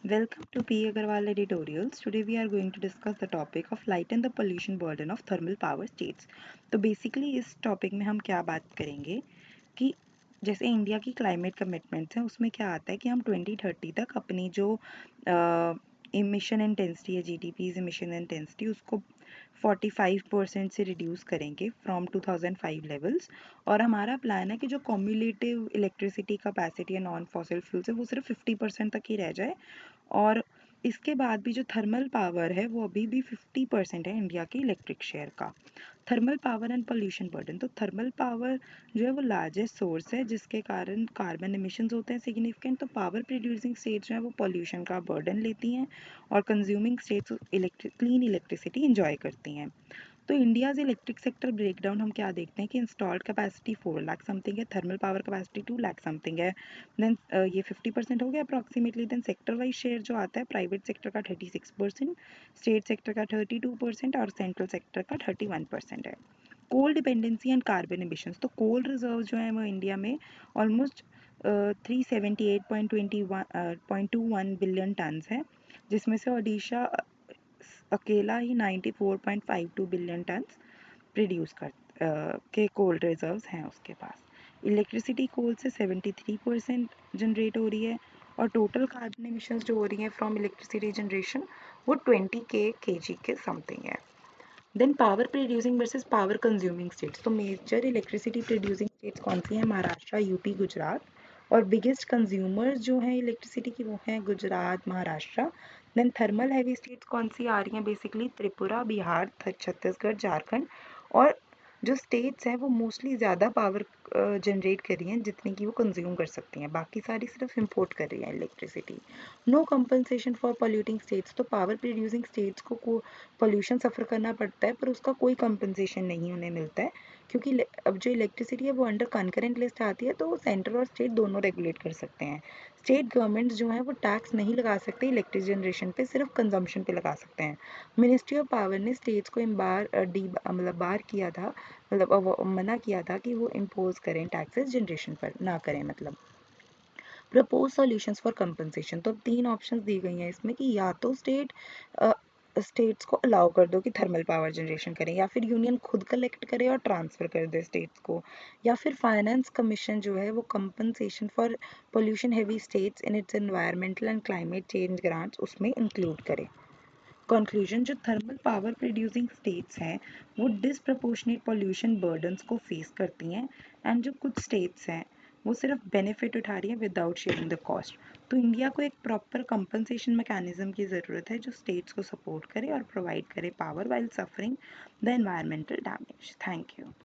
Welcome to P. Agarwal Editorials. Today we are going to discuss the topic of lighten the pollution burden of thermal power states. तो basically इस topic में हम क्या बात करेंगे कि जैसे इंडिया की क्लाइमेट कमिटमेंट्स हैं उसमें क्या आता है कि हम 2030 तक अपनी जो इमिशन इंटेंसिटी है जीडीपीज इमिशन इंटेंसिटी उसको 45% से रिड्यूस करेंगे फ्रॉम 2005 लेवल्स। और हमारा प्लान है कि जो कॉम्युलेटिव इलेक्ट्रिसिटी कैपेसिटी है नॉन फॉसिल फ्यूल से वो सिर्फ 50% तक ही रह जाए। और इसके बाद भी जो थर्मल पावर है वो अभी भी 50% है इंडिया के इलेक्ट्रिक शेयर का। Thermal power and pollution burden, तो थर्मल पावर जो है वो लार्जेस्ट सोर्स है जिसके कारण कार्बन एमिशंस होते हैं सिग्निफिकेंट। तो पावर प्रोड्यूसिंग स्टेट्स जो है वो पोल्यूशन का बर्डन लेती हैं और consuming states clean electricity enjoy करती हैं। तो इंडियाज इलेक्ट्रिक सेक्टर ब्रेकडाउन हम क्या देखते हैं कि इंस्टॉल्ड कैपेसिटी 4 लाख समथिंग है, thermal power capacity 2 lakh something है। देन ये 50% हो गया approximately. Then sector wise share जो आता है प्राइवेट सेक्टर का 36%, स्टेट सेक्टर का 32% और सेंट्रल सेक्टर का 31% है। कोल डिपेंडेंसी एंड कार्बन एमिशंस, तो कोल रिजर्व जो है वो इंडिया में ऑलमोस्ट 378.21 बिलियन टन है, जिसमें से ओडिशा अकेला ही 94.52 बिलियन टन प्रोड्यूस के कोल रिजर्व्स हैं उसके पास। इलेक्ट्रिसिटी कोल से 73% जनरेट हो रही है और टोटल कार्बन एमिशंस जो हो रही हैं फ्रॉम इलेक्ट्रिसिटी जनरेशन वो 20 के जी के समथिंग है। Then power producing versus power consuming states, तो मेजर इलेक्ट्रिसिटी प्रोड्यूसिंग स्टेट्स कौन सी हैं? महाराष्ट्र, यूपी, गुजरात। और बिगेस्ट कंज्यूमर्स जो हैं इलेक्ट्रिसिटी की वो हैं Gujarat, Maharashtra. Then thermal heavy states कौन सी आ रही हैं? बेसिकली त्रिपुरा, बिहार, छत्तीसगढ़, झारखंड। और जो स्टेट्स हैं वो मोस्टली ज़्यादा पावर जनरेट कर रही हैं जितनी कि वो कंज्यूम कर सकती हैं, बाकी सारी सिर्फ इंपोर्ट कर रही हैं electricity. No compensation for polluting states, तो पावर प्रोड्यूसिंग स्टेट्स को पॉल्यूशन सफ़र करना पड़ता है पर उसका कोई कंपनसेशन नहीं उन्हें मिलता है, क्योंकि अब जो इलेक्ट्रिसिटी है वो अंडर कंकरेंट लिस्ट आती है तो सेंटर और स्टेट दोनों रेगुलेट कर सकते हैं। स्टेट गवर्नमेंट्स जो हैं वो टैक्स नहीं लगा सकते इलेक्ट्रिक जनरेशन पे, सिर्फ कंजम्पशन पे लगा सकते हैं। मिनिस्ट्री ऑफ पावर ने स्टेट्स को मतलब बार किया था, मतलब मना किया था कि वो इम्पोज करें टैक्सेस जनरेशन पर ना करें। मतलब प्रपोज सॉल्यूशंस फॉर कंपनसेशन, तो 3 ऑप्शंस दी गई हैं इसमें कि या तो स्टेट्स को अलाउ कर दो कि थर्मल पावर जनरेशन करें, या फिर यूनियन खुद कलेक्ट करे और ट्रांसफ़र कर दे स्टेट्स को, या फिर फाइनेंस कमीशन जो है वो compensation for pollution heavy states in its environmental and climate change grants उसमें इंक्लूड करे। कंक्लूजन, जो थर्मल पावर प्रोड्यूसिंग स्टेट्स हैं वो डिसप्रपोर्शनेट पोल्यूशन बर्डन्स को फेस करती हैं एंड जो कुछ स्टेट्स हैं वो सिर्फ बेनिफिट उठा रही है विदाउट शेयरिंग द कॉस्ट। तो इंडिया को एक प्रॉपर कंपनसेशन मैकेनिज्म की ज़रूरत है जो स्टेट्स को सपोर्ट करे और प्रोवाइड करे power while suffering the environmental damage. Thank you.